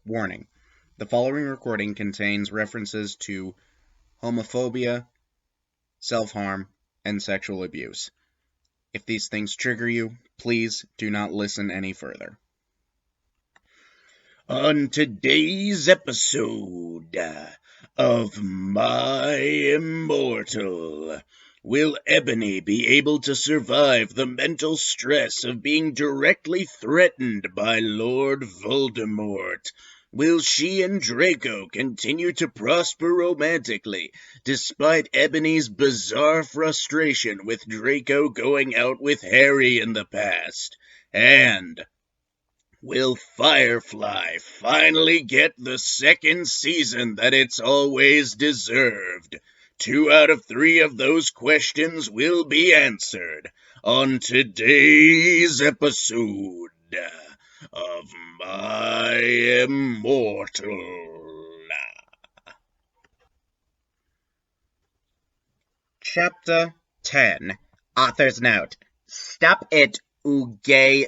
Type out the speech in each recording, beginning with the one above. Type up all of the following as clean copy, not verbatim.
Warning: the following recording contains references to homophobia, self-harm, and sexual abuse. If these things trigger you, please do not listen any further. On today's episode of My Immortal, will Ebony be able to survive the mental stress of being directly threatened by Lord Voldemort? Will she and Draco continue to prosper romantically, despite Ebony's bizarre frustration with Draco going out with Harry in the past? And will Firefly finally get the second season that it's always deserved? 2 out of 3 of those questions will be answered on today's episode of My Immortal. Chapter 10. Author's Note. Stop it, oo gay...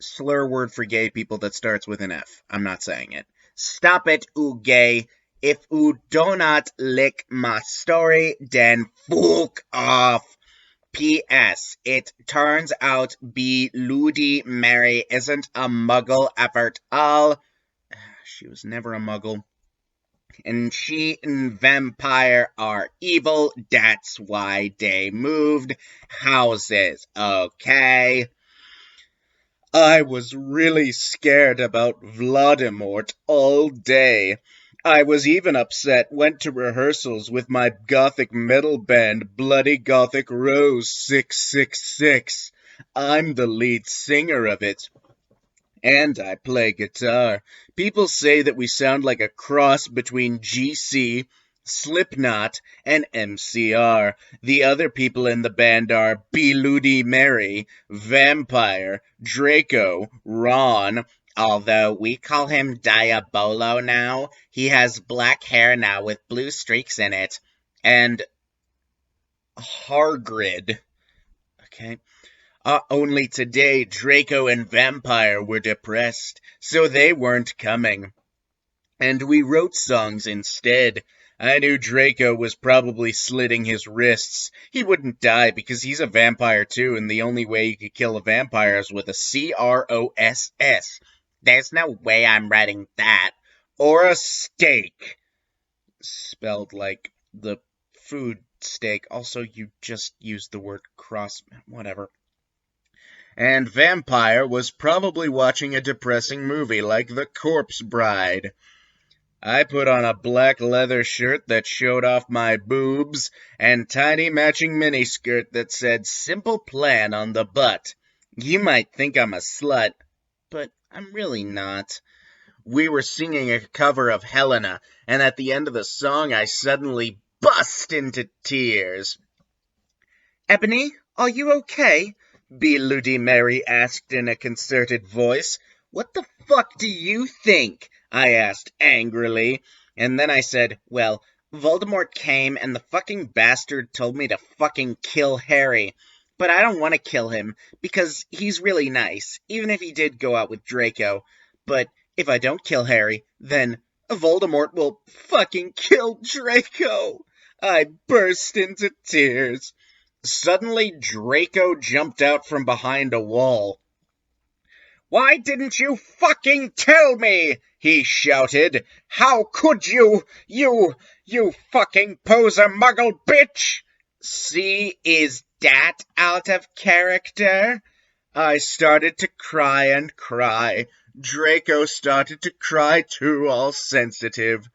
Slur word for gay people that starts with an F. I'm not saying it. Stop it, oo gay. If oo do not lick my story, then fuck off. P.S. It turns out Bloody Mary isn't a muggle after all. She was never a muggle. And she and vampire are evil. That's why they moved houses, okay? I was really scared about Voldemort all day. I was even upset, went to rehearsals with my gothic metal band, Bloody Gothic Rose 666. I'm the lead singer of it. And I play guitar. People say that we sound like a cross between GC, Slipknot, and MCR. The other people in the band are Bloody Mary, Vampire, Draco, Ron, although we call him Diabolo now. He has black hair now with blue streaks in it, and Hargrid. Okay. Only today, Draco and Vampire were depressed, so they weren't coming. And we wrote songs instead. I knew Draco was probably slitting his wrists. He wouldn't die because he's a vampire too, and the only way you could kill a vampire is with a C-R-O-S-S. There's no way I'm writing that. Or a steak. Spelled like the food steak. Also, you just used the word cross. Whatever. And Vampire was probably watching a depressing movie like The Corpse Bride. I put on a black leather shirt that showed off my boobs and tiny matching miniskirt that said Simple Plan on the butt. You might think I'm a slut, but I'm really not. We were singing a cover of Helena, and at the end of the song I suddenly bust into tears. Ebony, are you okay? Bloody Mary asked in a concerted voice. What the fuck do you think? I asked angrily, and then I said, well, Voldemort came and the fucking bastard told me to fucking kill Harry. But I don't want to kill him, because he's really nice, even if he did go out with Draco. But if I don't kill Harry, then Voldemort will fucking kill Draco. I burst into tears. Suddenly, Draco jumped out from behind a wall. Why didn't you fucking tell me? He shouted. How could you? You fucking poser muggle bitch! See, is that out of character? I started to cry and cry. Draco started to cry too, all sensitive.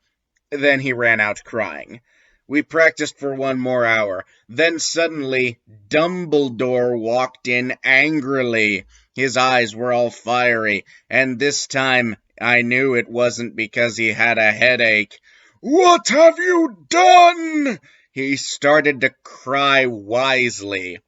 Then he ran out crying. We practiced for 1 more hour. Then suddenly, Dumbledore walked in angrily. His eyes were all fiery, and this time I knew it wasn't because he had a headache. What have you done? He started to cry wisely.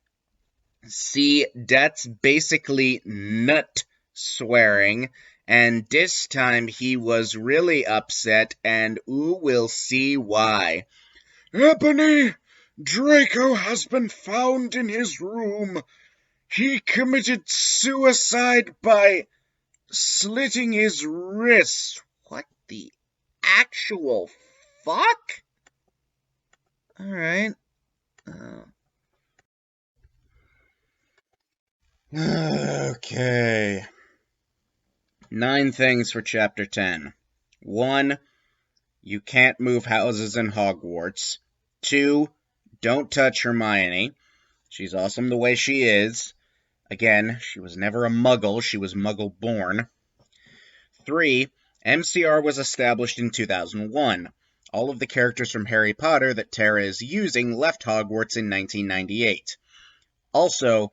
See, that's basically nut swearing. And this time he was really upset, and we'll see why. Ebony, Draco has been found in his room. He committed suicide by slitting his wrists. What the actual fuck? Alright. Okay. 9 things for Chapter 10. 1. You can't move houses in Hogwarts. 2. Don't touch Hermione. She's awesome the way she is. Again, she was never a muggle, she was muggle-born. 3. MCR was established in 2001. All of the characters from Harry Potter that Tara is using left Hogwarts in 1998. Also,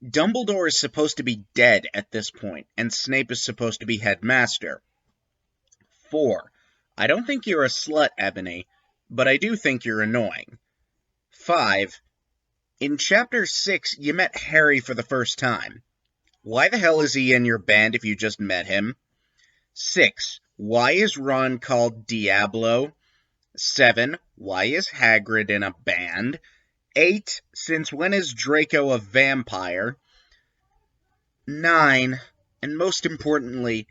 Dumbledore is supposed to be dead at this point, and Snape is supposed to be headmaster. 4. I don't think you're a slut, Ebony, but I do think you're annoying. 5. In Chapter 6, you met Harry for the first time. Why the hell is he in your band if you just met him? 6. Why is Ron called Diablo? 7. Why is Hagrid in a band? 8. Since when is Draco a vampire? 9. And most importantly,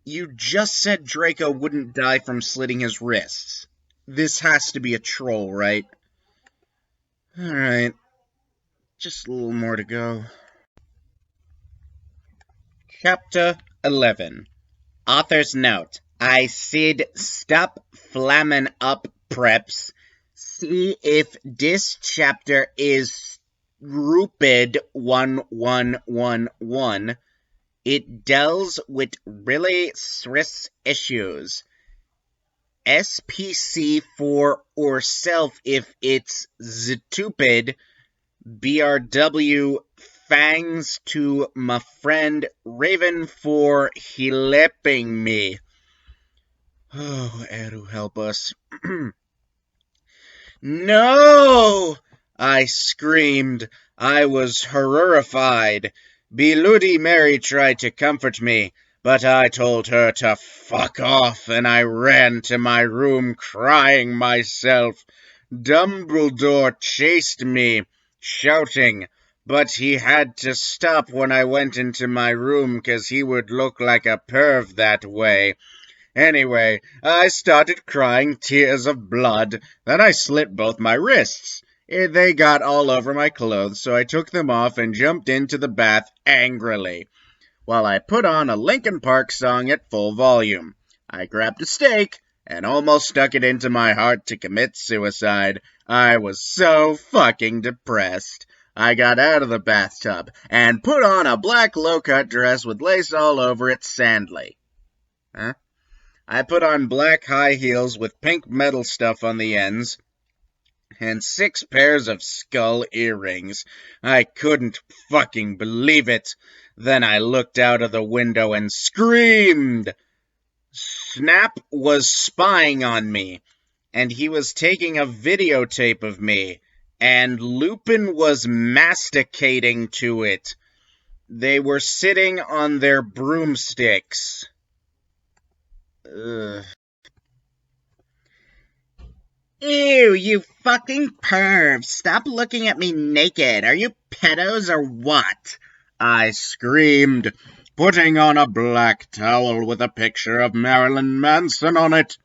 you just said Draco wouldn't die from slitting his wrists. This has to be a troll, right? Alright. Just a little more to go. Chapter 11. Author's note. I said stop flamming up, preps. See if this chapter is Rupid 1111. It deals with really serious issues. SPC for or self if it's stupid. BRW fangs to my friend Raven for helping me. Oh, Eru, help us. No! I screamed. I was horrified. Bloody Mary tried to comfort me, but I told her to fuck off, and I ran to my room crying myself. Dumbledore chased me, shouting, but he had to stop when I went into my room 'cause he would look like a perv that way. Anyway, I started crying tears of blood. Then I slit both my wrists. They got all over my clothes, so I took them off and jumped into the bath angrily, while I put on a Linkin Park song at full volume. I grabbed a steak and almost stuck it into my heart to commit suicide. I was so fucking depressed. I got out of the bathtub and put on a black low-cut dress with lace all over it sandly. Huh? I put on black high heels with pink metal stuff on the ends, and 6 pairs of skull earrings. I couldn't fucking believe it. Then I looked out of the window and screamed. Snap was spying on me, and he was taking a videotape of me, and Loopin was masticating to it. They were sitting on their broomsticks. Ugh. Ew, you fucking pervs. Stop looking at me naked. Are you pedos or what? I screamed, putting on a black towel with a picture of Marilyn Manson on it.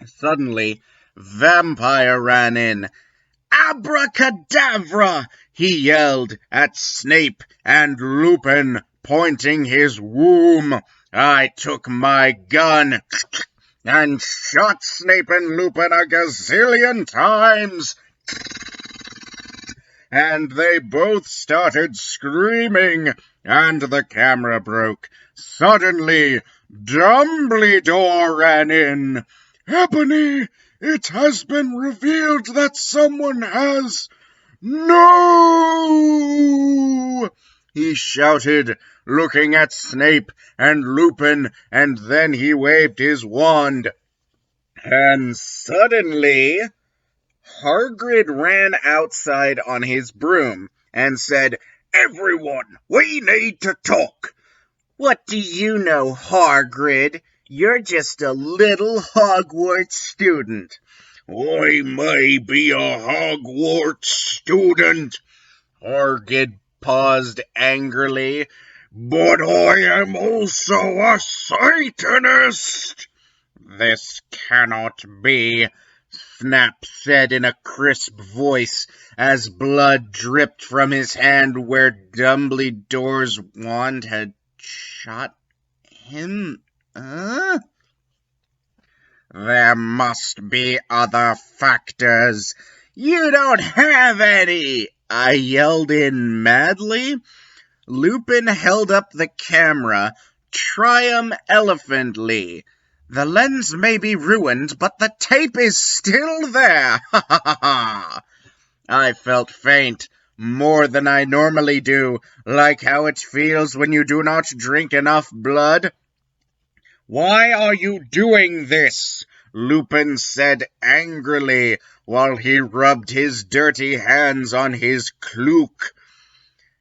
Suddenly, Vampire ran in. Abracadabra! He yelled at Snape and Lupin, pointing his womb. I took my gun and shot Snape and Lupin a gazillion times. And they both started screaming, and the camera broke. Suddenly, Dumbledore ran in. Ebony, it has been revealed that someone has... No! He shouted, looking at Snape and Lupin, and then he waved his wand. And suddenly, Hagrid ran outside on his broom and said, Everyone, we need to talk. What do you know, Hagrid? You're just a little Hogwarts student. I may be a Hogwarts student. Hagrid paused angrily. But I am also a Satanist! This cannot be, Snap said in a crisp voice as blood dripped from his hand where Dumbledore's wand had shot him. There must be other factors. You don't have any, I yelled in madly. Loopin held up the camera triumphantly. The lens may be ruined, but the tape is still there. Ha ha ha ha. I felt faint, more than I normally do, like how it feels when you do not drink enough blood. Why are you doing this? Loopin said angrily, while he rubbed his dirty hands on his cloak.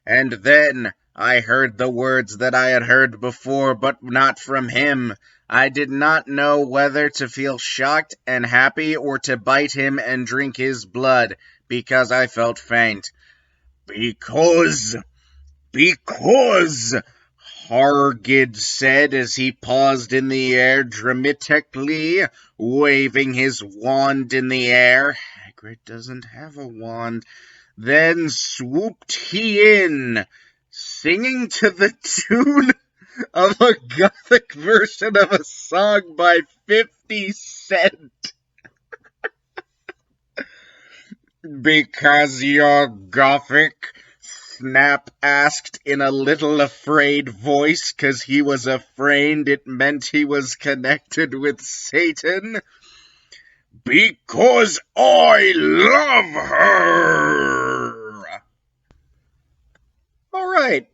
And then I heard the words that I had heard before, but not from him. I did not know whether to feel shocked and happy or to bite him and drink his blood, because I felt faint. Because, Hargid said as he paused in the air dramatically, waving his wand in the air. Hagrid doesn't have a wand. Then swooped he in, singing to the tune of a Gothic version of a song by 50 Cent. Because you're Gothic? Snap asked in a little afraid voice, 'cause he was afraid it meant he was connected with Satan. Because I love her! Alright.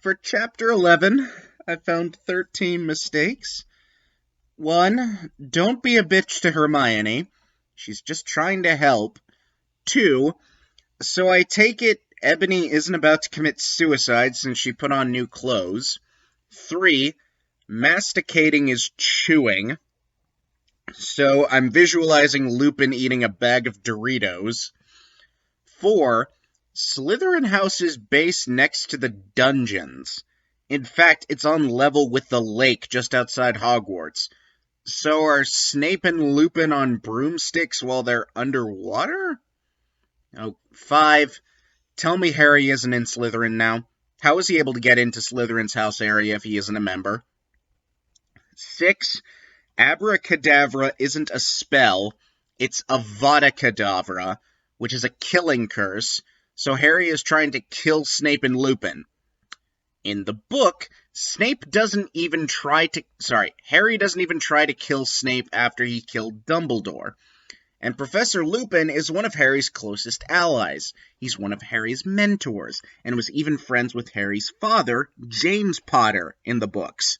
For chapter 11, I found 13 mistakes. 1. Don't be a bitch to Hermione. She's just trying to help. 2. So I take it Ebony isn't about to commit suicide since she put on new clothes. 3. Masticating is chewing. So I'm visualizing Loopin eating a bag of Doritos. 4. Slytherin House is based next to the dungeons. In fact, it's on level with the lake just outside Hogwarts. So are Snape and Loopin on broomsticks while they're underwater? 5. Tell me Harry isn't in Slytherin now. How is he able to get into Slytherin's house area if he isn't a member? 6. Abracadabra isn't a spell, it's Avada Kedavra, which is a killing curse, so Harry is trying to kill Snape and Loopin. In the book, Harry doesn't even try to kill Snape after he killed Dumbledore. And Professor Loopin is one of Harry's closest allies. He's one of Harry's mentors, and was even friends with Harry's father, James Potter, in the books.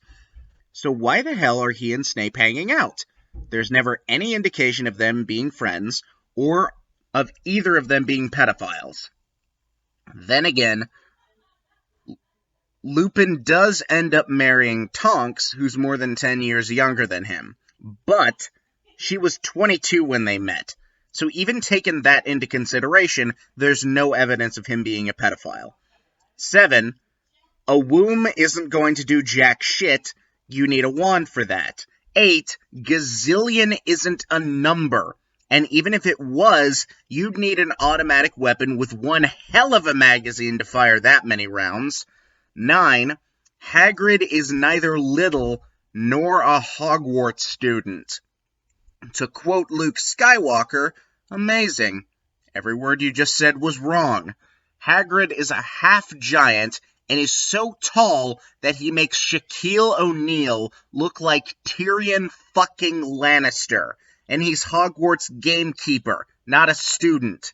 So why the hell are he and Snape hanging out? There's never any indication of them being friends, or of either of them being pedophiles. Then again, Loopin does end up marrying Tonks, who's more than 10 years younger than him. But she was 22 when they met, so even taking that into consideration, there's no evidence of him being a pedophile. 7. A womb isn't going to do jack shit, you need a wand for that. 8. Gazillion isn't a number, and even if it was, you'd need an automatic weapon with one hell of a magazine to fire that many rounds. 9. Hagrid is neither little nor a Hogwarts student. To quote Luke Skywalker, amazing. Every word you just said was wrong. Hagrid is a half-giant and is so tall that he makes Shaquille O'Neal look like Tyrion fucking Lannister. And he's Hogwarts gamekeeper, not a student.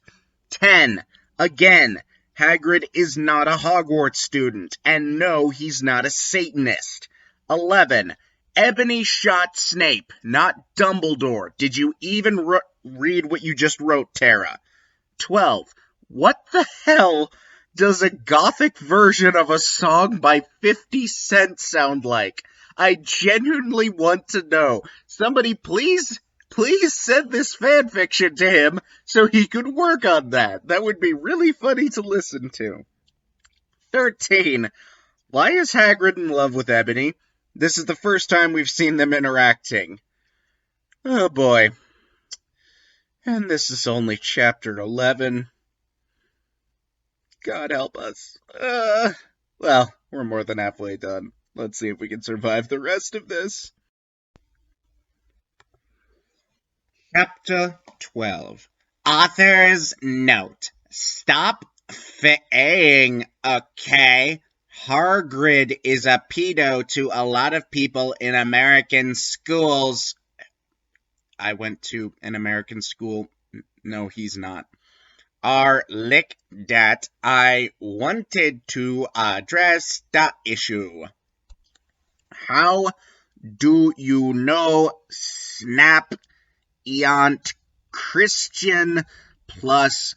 10. Again, Hagrid is not a Hogwarts student, and no, he's not a Satanist. 11. Ebony shot Snape, not Dumbledore. Did you even read what you just wrote, Tara? 12. What the hell does a Gothic version of a song by 50 Cent sound like? I genuinely want to know. Somebody please send this fanfiction to him so he could work on that. That would be really funny to listen to. 13. Why is Hagrid in love with Ebony? This is the first time we've seen them interacting. Oh boy. And this is only chapter 11. God help us. Well, we're more than halfway done. Let's see if we can survive the rest of this. Chapter 12. Author's note. Stop saying, okay? Hagrid is a pedo to a lot of people in American schools. I went to an American school. No, he's not. Lick that I wanted to address the issue. How do you know Snap Aunt Christian plus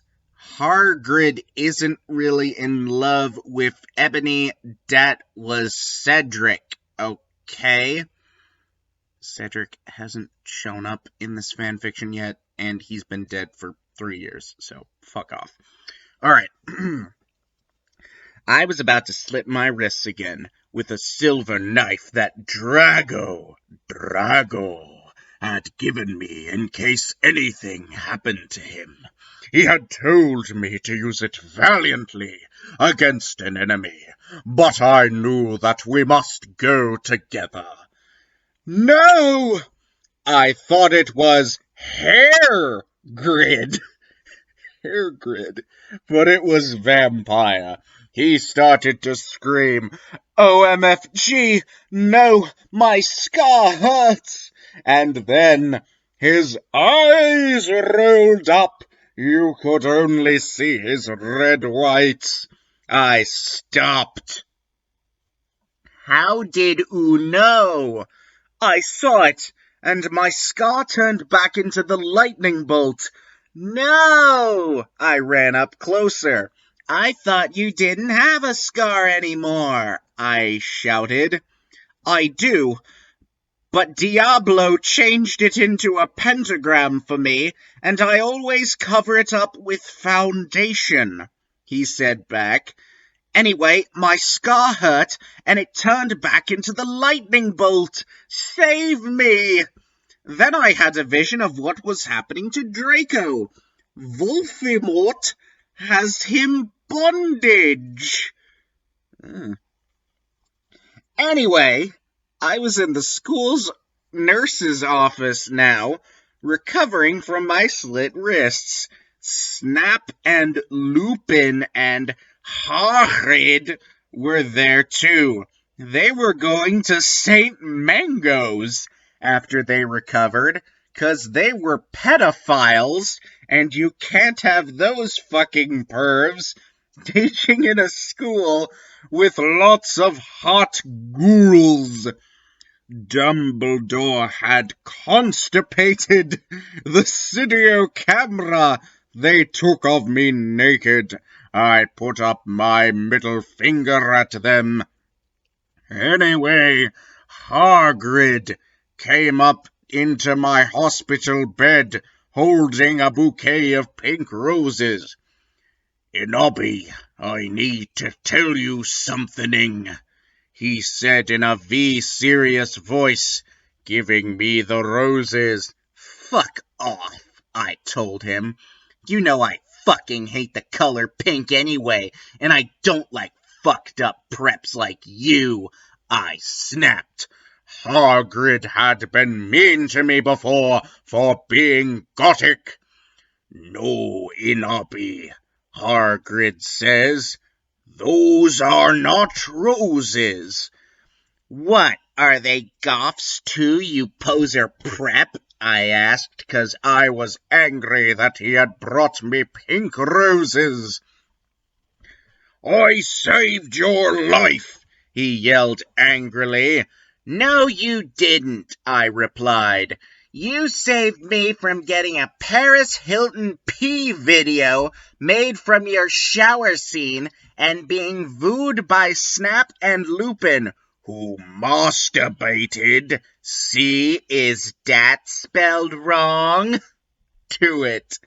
Hagrid isn't really in love with Ebony? That was Cedric, okay? Cedric hasn't shown up in this fanfiction yet, and he's been dead for 3 years, so fuck off. Alright. I was about to slit my wrists again with a silver knife that Drago had given me in case anything happened to him. He had told me to use it valiantly against an enemy, but I knew that we must go together. No! I thought it was hair grid, but it was vampire. He started to scream, OMFG, no, my scar hurts. And then his eyes rolled up. You could only see his red whites. I stopped. How did you know? I saw it, and my scar turned back into the lightning bolt. No! I ran up closer. I thought you didn't have a scar anymore, I shouted. I do, but Diablo changed it into a pentagram for me, and I always cover it up with foundation, he said back. Anyway, my scar hurt, and it turned back into the lightning bolt. Save me! Then I had a vision of what was happening to Draco. Voldemort has him bondage. Anyway, I was in the school's nurse's office now, recovering from my slit wrists. Snap and Loopin and Hagrid were there too. They were going to St. Mango's after they recovered, 'cause they were pedophiles, and you can't have those fucking pervs teaching in a school with lots of hot ghouls. Dumbledore had constipated the studio camera they took of me naked. I put up my middle finger at them. Anyway, Hagrid came up into my hospital bed holding a bouquet of pink roses. Inobby, I need to tell you something, he said in a serious voice, giving me the roses. Fuck off, I told him. You know I fucking hate the color pink anyway, and I don't like fucked up preps like you, I snapped. Hagrid had been mean to me before for being gothic. No, Inobby, Hagrid says. Those are not roses. What, are they goths too, you poser prep? I asked, 'cause I was angry that he had brought me pink roses. I saved your life, he yelled angrily. No, you didn't, I replied. You saved me from getting a Paris Hilton pee video made from your shower scene and being wooed by Snap and Loopin, who masturbated. See, is that spelled wrong? To it,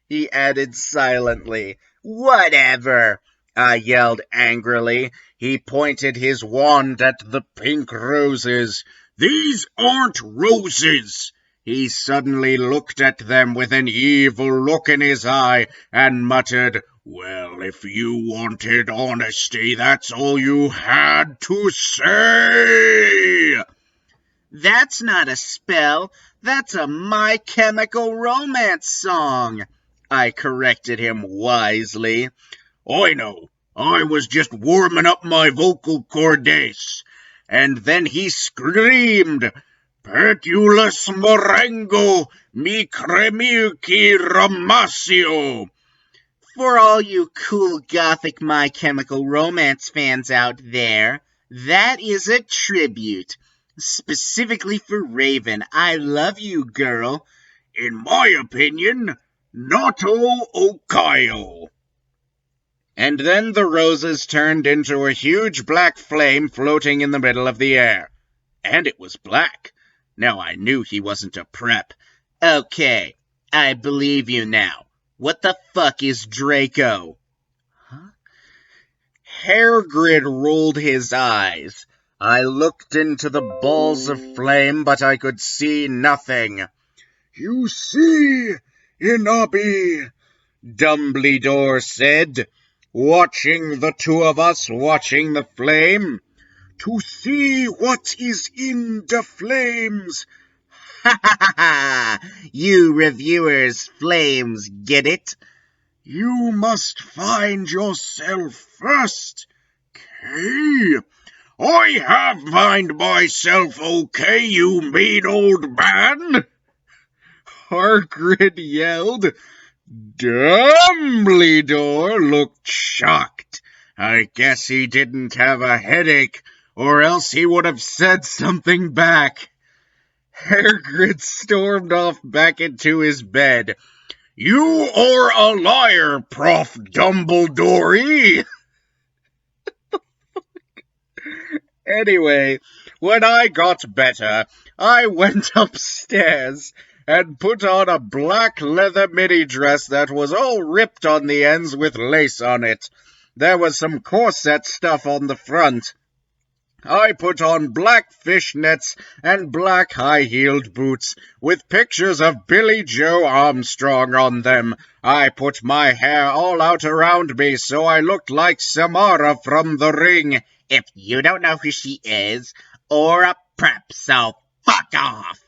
he added silently. Whatever. I yelled angrily. He pointed his wand at the pink roses. These aren't roses! He suddenly looked at them with an evil look in his eye and muttered, Well, if you wanted honesty, that's all you had to say. That's not a spell. That's a My Chemical Romance song, I corrected him wisely. I know. I was just warming up my vocal cordes. And then he screamed, Petulus morengo, mi cremiuki ramasio. For all you cool gothic My Chemical Romance fans out there, that is a tribute. Specifically for Raven. I love you, girl. In my opinion, Nato Okayo. And then the roses turned into a huge black flame floating in the middle of the air. And it was black. Now I knew he wasn't a prep. Okay, I believe you now. What the fuck is Draco? Huh? Hairgrid rolled his eyes. I looked into the balls of flame, but I could see nothing. You see, Inabi, Dumbledore said, watching the two of us watching the flame. To see what is in the flames. Ha ha ha ha! You reviewers, flames, get it? You must find yourself first, Kay. I have find myself okay, you mean old man? Hagrid yelled. Dumbledore looked shocked. I guess he didn't have a headache, or else he would have said something back. Hagrid stormed off back into his bed. You are a liar, Prof. Dumbledore. Anyway, when I got better, I went upstairs and put on a black leather mini dress that was all ripped on the ends with lace on it. There was some corset stuff on the front. I put on black fishnets and black high-heeled boots with pictures of Billy Joe Armstrong on them. I put my hair all out around me so I looked like Samara from The Ring. If you don't know who she is, or a prep, so fuck off.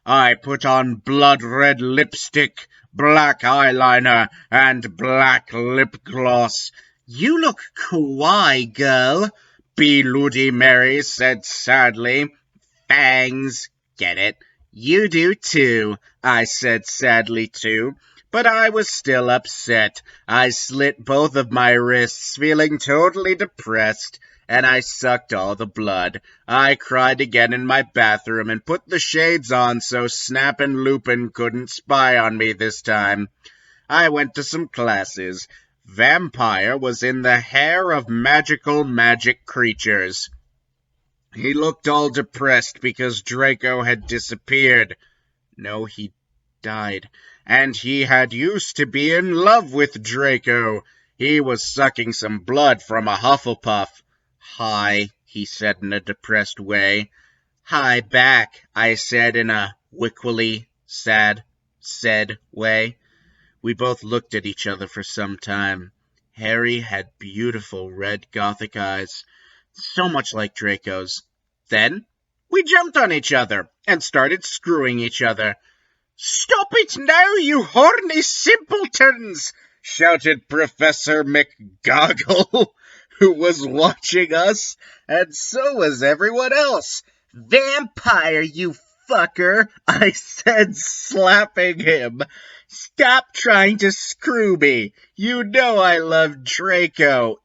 I put on blood-red lipstick, black eyeliner, and black lip gloss. You look kawaii, girl, Bloody Mary said sadly. Fangs, get it? You do too, I said sadly too. But I was still upset. I slit both of my wrists, feeling totally depressed, and I sucked all the blood. I cried again in my bathroom and put the shades on so Snap and Loopin couldn't spy on me this time. I went to some classes. Vampire was in the hair of magical magic creatures. He looked all depressed because Draco had disappeared. No, he died. And he had used to be in love with Draco. He was sucking some blood from a Hufflepuff. Hi, he said in a depressed way. Hi back, I said in a wickily said way. We both looked at each other for some time. Harry had beautiful red gothic eyes, so much like Draco's. Then we jumped on each other and started screwing each other. Stop it now, you horny simpletons! Shouted Professor McGoggle, who was watching us, and so was everyone else. Vampire, you fucker, I said, slapping him. Stop trying to screw me. You know I love Draco.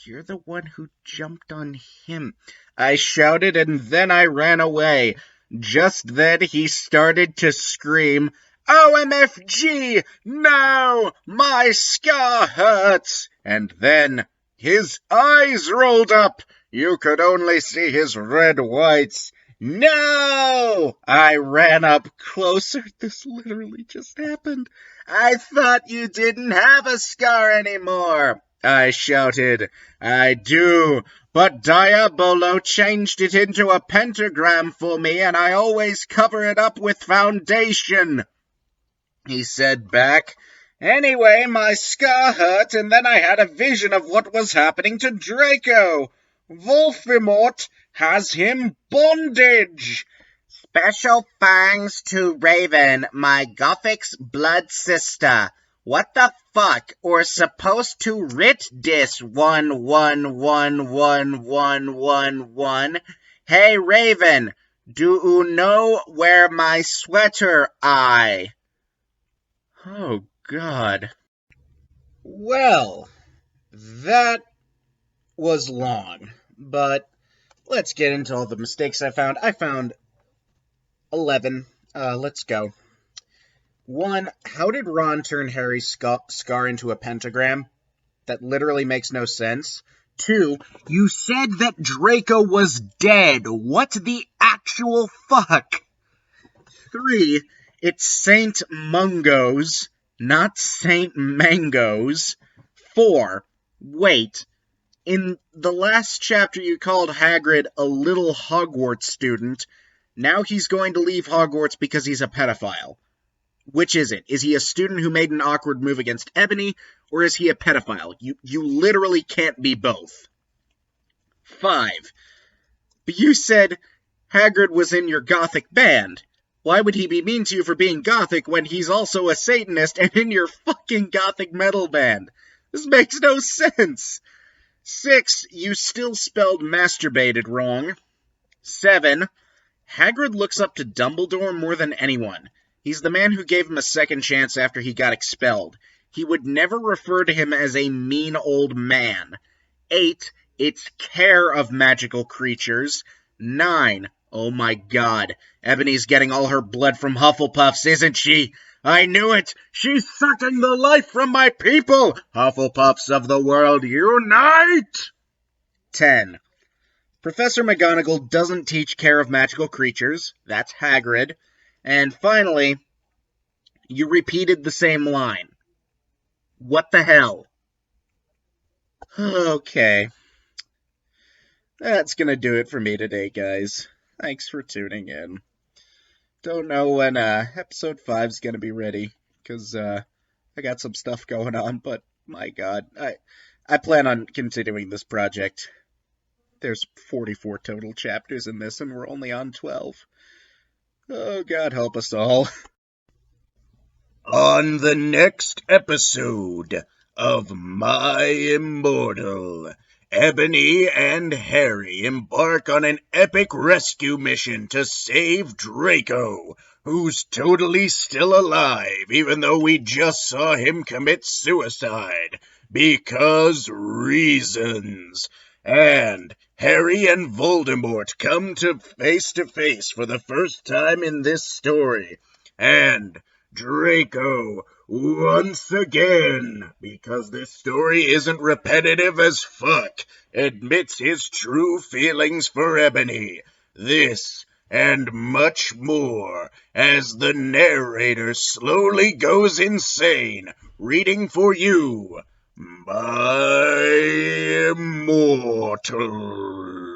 You're the one who jumped on him, I shouted, and then I ran away. Just then he started to scream, OMFG! No! My scar hurts! And then his eyes rolled up. You could only see his red whites. No! I ran up closer. This literally just happened. I thought you didn't have a scar anymore. I shouted. I do, but Diabolo changed it into a pentagram for me, and I always cover it up with foundation. He said back. Anyway, my scar hurt, and then I had a vision of what was happening to Draco. Wolfimort has him bondage. Special thanks to Raven, my Gothic's blood sister. What the fuck? Or supposed to writ dis 111111. Hey Raven, do oo know where my sweater I? Oh God. Well, that was long, but let's get into all the mistakes I found. I found 11. Let's go. 1. How did Ron turn Harry's scar into a pentagram? That literally makes no sense. 2. You said that Draco was dead. What the actual fuck? 3. It's Saint Mungo's, not Saint Mango's. 4. Wait. In the last chapter you called Hagrid a little Hogwarts student. Now he's going to leave Hogwarts because he's a pedophile. Which is it? Is he a student who made an awkward move against Ebony, or is he a pedophile? You literally can't be both. 5. But you said Hagrid was in your Gothic band. Why would he be mean to you for being Gothic when he's also a Satanist and in your fucking Gothic metal band? This makes no sense. 6. You still spelled masturbated wrong. 7. Hagrid looks up to Dumbledore more than anyone. He's the man who gave him a second chance after he got expelled. He would never refer to him as a mean old man. 8. It's care of magical creatures. 9. Oh my god. Ebony's getting all her blood from Hufflepuffs, isn't she? I knew it! She's sucking the life from my people! Hufflepuffs of the world, unite! 10. Professor McGonagall doesn't teach care of magical creatures. That's Hagrid. And finally, you repeated the same line. What the hell? Okay. That's gonna do it for me today, guys. Thanks for tuning in. Don't know when episode 5's gonna be ready, because I got some stuff going on, but my god, I plan on continuing this project. There's 44 total chapters in this, and we're only on 12. Oh, God help us all. On the next episode of My Immortal, Ebony and Harry embark on an epic rescue mission to save Draco, who's totally still alive, even though we just saw him commit suicide. Because reasons. And Harry and Voldemort come to face for the first time in this story. And Draco, once again, because this story isn't repetitive as fuck, admits his true feelings for Ebony. This and much more as the narrator slowly goes insane, reading for you My Immortal.